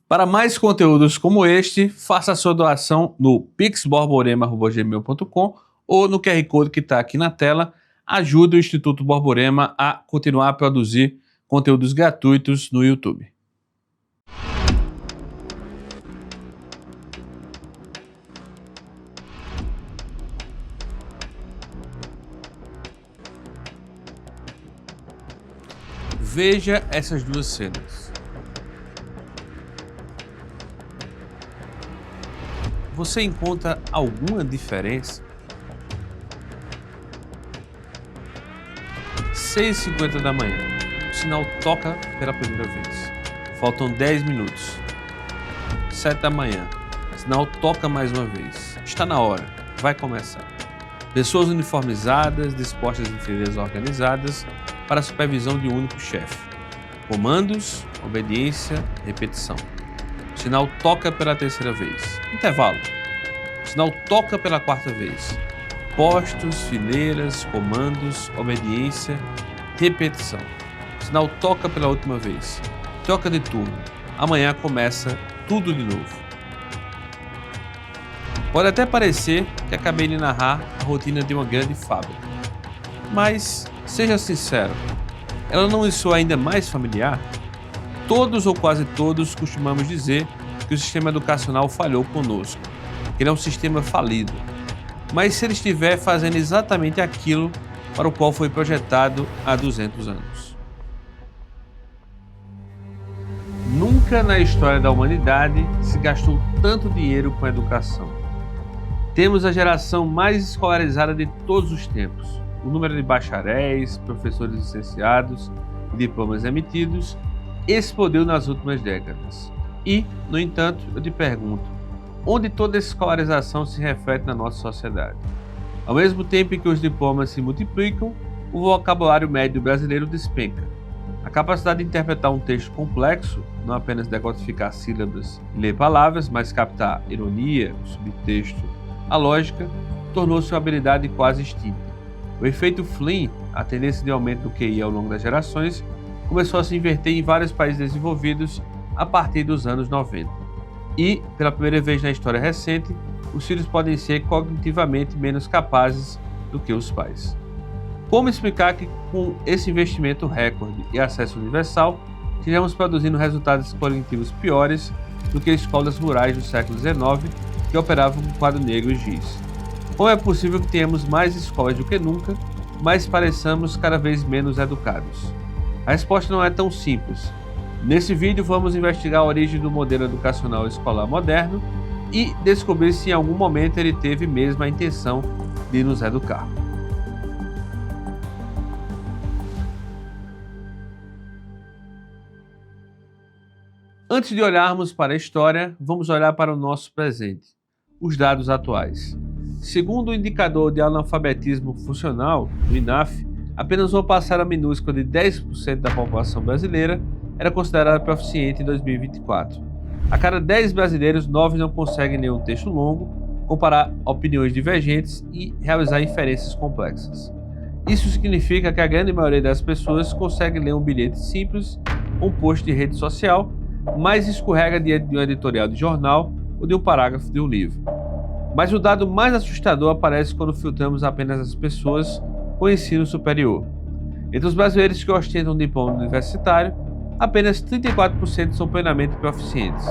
Para mais conteúdos como este, faça a sua doação no pixborborema@gmail.com ou no QR Code que está aqui na tela. Ajude o Instituto Borborema a continuar a produzir conteúdos gratuitos no YouTube. Veja essas duas cenas. Você encontra alguma diferença? 6h50 da manhã. O sinal toca pela primeira vez. Faltam 10 minutos. 7 da manhã. O sinal toca mais uma vez. Está na hora. Vai começar. Pessoas uniformizadas, dispostas em fileiras organizadas para a supervisão de um único chefe. Comandos, obediência, repetição. O sinal toca pela terceira vez. Intervalo. O sinal toca pela quarta vez. Postos, fileiras, comandos, obediência, repetição. O sinal toca pela última vez. Troca de turno. Amanhã começa tudo de novo. Pode até parecer que acabei de narrar a rotina de uma grande fábrica. Mas, seja sincero, ela não lhe soa ainda mais familiar? Todos ou quase todos costumamos dizer que o sistema educacional falhou conosco, que ele é um sistema falido. Mas se ele estiver fazendo exatamente aquilo para o qual foi projetado há 200 anos. Nunca na história da humanidade se gastou tanto dinheiro com a educação. Temos a geração mais escolarizada de todos os tempos. O número de bacharéis, professores licenciados e diplomas emitidos explodiu nas últimas décadas. E, no entanto, eu te pergunto, onde toda essa escolarização se reflete na nossa sociedade? Ao mesmo tempo em que os diplomas se multiplicam, o vocabulário médio brasileiro despenca. A capacidade de interpretar um texto complexo, não apenas decodificar sílabas e ler palavras, mas captar ironia, o subtexto, a lógica, tornou-se uma habilidade quase extinta. O efeito Flynn, a tendência de aumento do QI ao longo das gerações, começou a se inverter em vários países desenvolvidos a partir dos anos 90. E, pela primeira vez na história recente, os filhos podem ser cognitivamente menos capazes do que os pais. Como explicar que, com esse investimento recorde e acesso universal, estejamos produzindo resultados cognitivos piores do que escolas rurais do século XIX que operavam com quadro negro e giz? Como é possível que tenhamos mais escolas do que nunca, mas pareçamos cada vez menos educados? A resposta não é tão simples. Nesse vídeo vamos investigar a origem do modelo educacional escolar moderno e descobrir se em algum momento ele teve mesmo a intenção de nos educar. Antes de olharmos para a história, vamos olhar para o nosso presente, os dados atuais. Segundo o indicador de analfabetismo funcional, do INAF, apenas uma parcela minúscula de 10% da população brasileira era considerada proficiente em 2024. A cada 10 brasileiros, 9 não conseguem ler um texto longo, comparar opiniões divergentes e realizar inferências complexas. Isso significa que a grande maioria das pessoas consegue ler um bilhete simples, um post de rede social, mas escorrega diante de um editorial de jornal ou de um parágrafo de um livro. Mas o dado mais assustador aparece quando filtramos apenas as pessoas com ensino superior. Entre os brasileiros que ostentam um diploma universitário, apenas 34% são plenamente proficientes.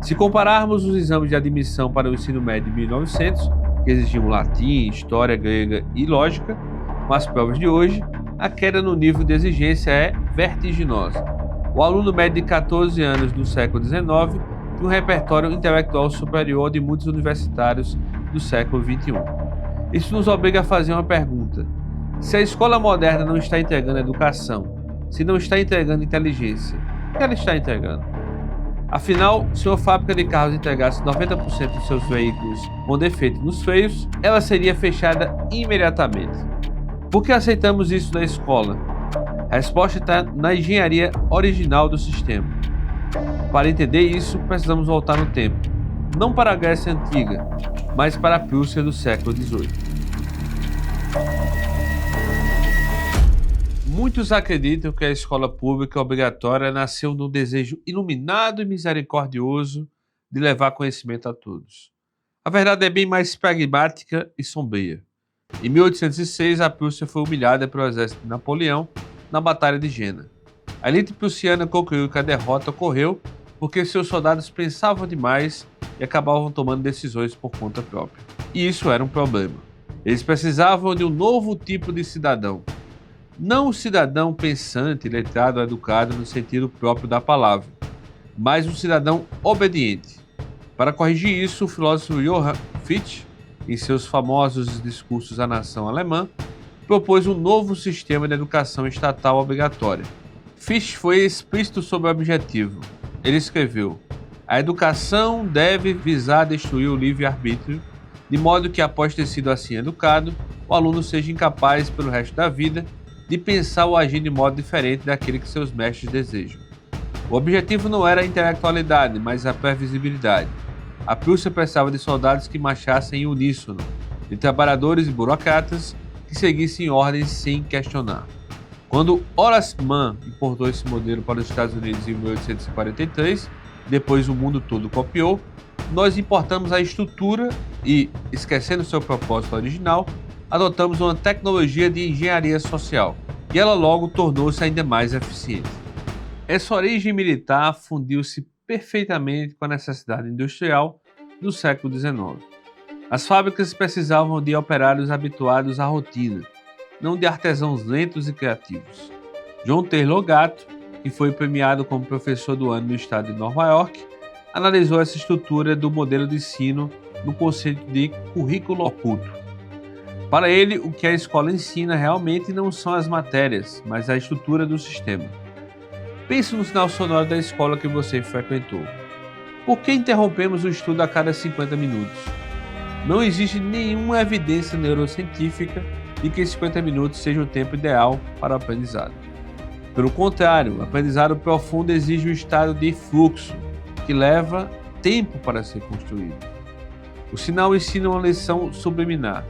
Se compararmos os exames de admissão para o ensino médio de 1900, que exigiam latim, história grega e lógica, com as provas de hoje, a queda no nível de exigência é vertiginosa. O aluno médio de 14 anos do século XIX tem um repertório intelectual superior ao de muitos universitários do século XXI. Isso nos obriga a fazer uma pergunta. Se a escola moderna não está entregando educação, se não está entregando inteligência, o que ela está entregando? Afinal, se uma fábrica de carros entregasse 90% dos seus veículos com defeito nos freios, ela seria fechada imediatamente. Por que aceitamos isso na escola? A resposta está na engenharia original do sistema. Para entender isso, precisamos voltar no tempo, não para a Grécia Antiga, mas para a Prússia do século XVIII. Muitos acreditam que a escola pública obrigatória nasceu do desejo iluminado e misericordioso de levar conhecimento a todos. A verdade é bem mais pragmática e sombria. Em 1806, a Prússia foi humilhada pelo exército de Napoleão na Batalha de Jena. A elite prussiana concluiu que a derrota ocorreu porque seus soldados pensavam demais e acabavam tomando decisões por conta própria. E isso era um problema. Eles precisavam de um novo tipo de cidadão. Não um cidadão pensante, letrado, educado no sentido próprio da palavra, mas um cidadão obediente. Para corrigir isso, o filósofo Johann Fichte, em seus famosos discursos à nação alemã, propôs um novo sistema de educação estatal obrigatória. Fichte foi explícito sobre o objetivo. Ele escreveu: a educação deve visar destruir o livre-arbítrio, de modo que, após ter sido assim educado, o aluno seja incapaz, pelo resto da vida, de pensar ou agir de modo diferente daquele que seus mestres desejam. O objetivo não era a intelectualidade, mas a previsibilidade. A Prússia precisava de soldados que marchassem em uníssono, de trabalhadores e burocratas que seguissem ordens sem questionar. Quando Horace Mann importou esse modelo para os Estados Unidos em 1843, depois o mundo todo copiou, nós importamos a estrutura e, esquecendo seu propósito original, adotamos uma tecnologia de engenharia social, e ela logo tornou-se ainda mais eficiente. Essa origem militar fundiu-se perfeitamente com a necessidade industrial do século XIX. As fábricas precisavam de operários habituados à rotina, não de artesãos lentos e criativos. John Taylor Gatto, que foi premiado como professor do ano no estado de Nova York, analisou essa estrutura do modelo de ensino no conceito de currículo oculto. Para ele, o que a escola ensina realmente não são as matérias, mas a estrutura do sistema. Pense no sinal sonoro da escola que você frequentou. Por que interrompemos o estudo a cada 50 minutos? Não existe nenhuma evidência neurocientífica de que 50 minutos seja o tempo ideal para o aprendizado. Pelo contrário, o aprendizado profundo exige um estado de fluxo, que leva tempo para ser construído. O sinal ensina uma lição subliminar.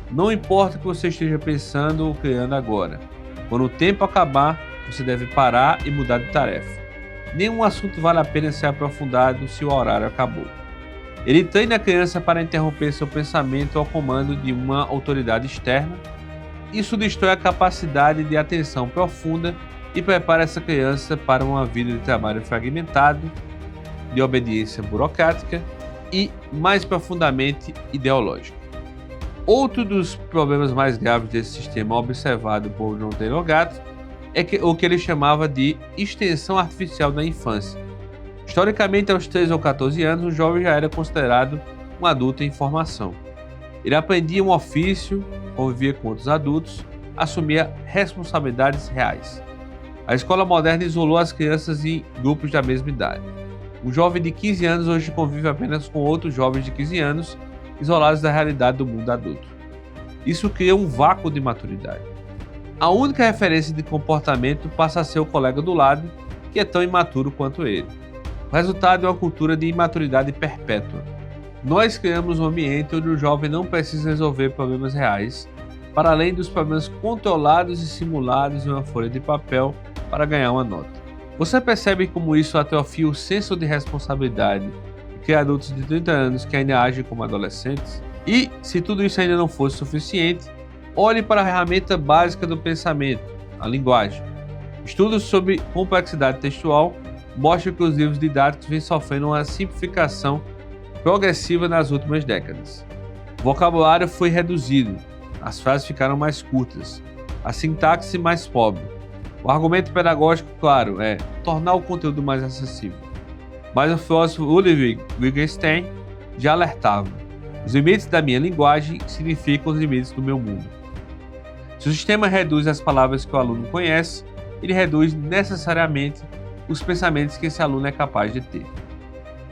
Não importa o que você esteja pensando ou criando agora. Quando o tempo acabar, você deve parar e mudar de tarefa. Nenhum assunto vale a pena ser aprofundado se o horário acabou. Ele treina a criança para interromper seu pensamento ao comando de uma autoridade externa. Isso destrói a capacidade de atenção profunda e prepara essa criança para uma vida de trabalho fragmentado, de obediência burocrática e, mais profundamente, ideológica. Outro dos problemas mais graves desse sistema observado por John Taylor Gatto é o que ele chamava de extensão artificial da infância. Historicamente, aos 13 ou 14 anos, o jovem já era considerado um adulto em formação. Ele aprendia um ofício, convivia com outros adultos, assumia responsabilidades reais. A escola moderna isolou as crianças em grupos da mesma idade. Um jovem de 15 anos hoje convive apenas com outros jovens de 15 anos, isolados da realidade do mundo adulto. Isso cria um vácuo de maturidade. A única referência de comportamento passa a ser o colega do lado, que é tão imaturo quanto ele. O resultado é uma cultura de imaturidade perpétua. Nós criamos um ambiente onde o jovem não precisa resolver problemas reais, para além dos problemas controlados e simulados em uma folha de papel para ganhar uma nota. Você percebe como isso atrofia o senso de responsabilidade e cria adultos de 30 anos que ainda agem como adolescentes? E, se tudo isso ainda não fosse suficiente, olhe para a ferramenta básica do pensamento, a linguagem. Estudos sobre complexidade textual mostram que os livros didáticos vêm sofrendo uma simplificação progressiva nas últimas décadas. O vocabulário foi reduzido, as frases ficaram mais curtas, a sintaxe mais pobre. O argumento pedagógico, claro, é tornar o conteúdo mais acessível. Mas o filósofo Ludwig Wittgenstein já alertava: os limites da minha linguagem significam os limites do meu mundo. Se o sistema reduz as palavras que o aluno conhece, ele reduz necessariamente os pensamentos que esse aluno é capaz de ter.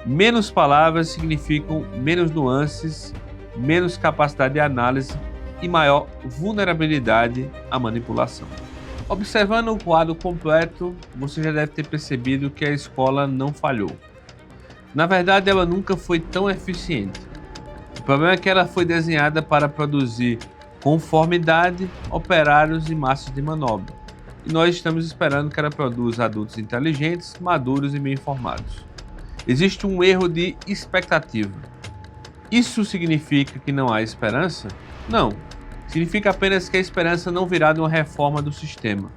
Menos palavras significam menos nuances, menos capacidade de análise e maior vulnerabilidade à manipulação. Observando o quadro completo, você já deve ter percebido que a escola não falhou. Na verdade, ela nunca foi tão eficiente. O problema é que ela foi desenhada para produzir conformidade, operários e massas de manobra. e nós estamos esperando que ela produza adultos inteligentes, maduros e bem informados. Existe um erro de expectativa. Isso significa que não há esperança? Não. Significa apenas que a esperança não virá de uma reforma do sistema.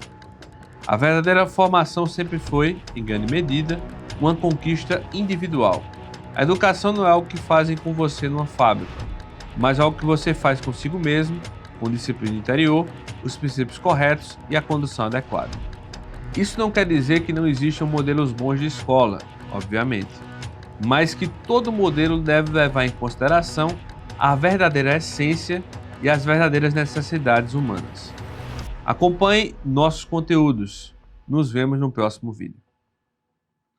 A verdadeira formação sempre foi, em grande medida, uma conquista individual. A educação não é algo que fazem com você numa fábrica, mas algo que você faz consigo mesmo, com disciplina interior, os princípios corretos e a condução adequada. Isso não quer dizer que não existam modelos bons de escola, obviamente, mas que todo modelo deve levar em consideração a verdadeira essência e as verdadeiras necessidades humanas. Acompanhe nossos conteúdos. Nos vemos no próximo vídeo.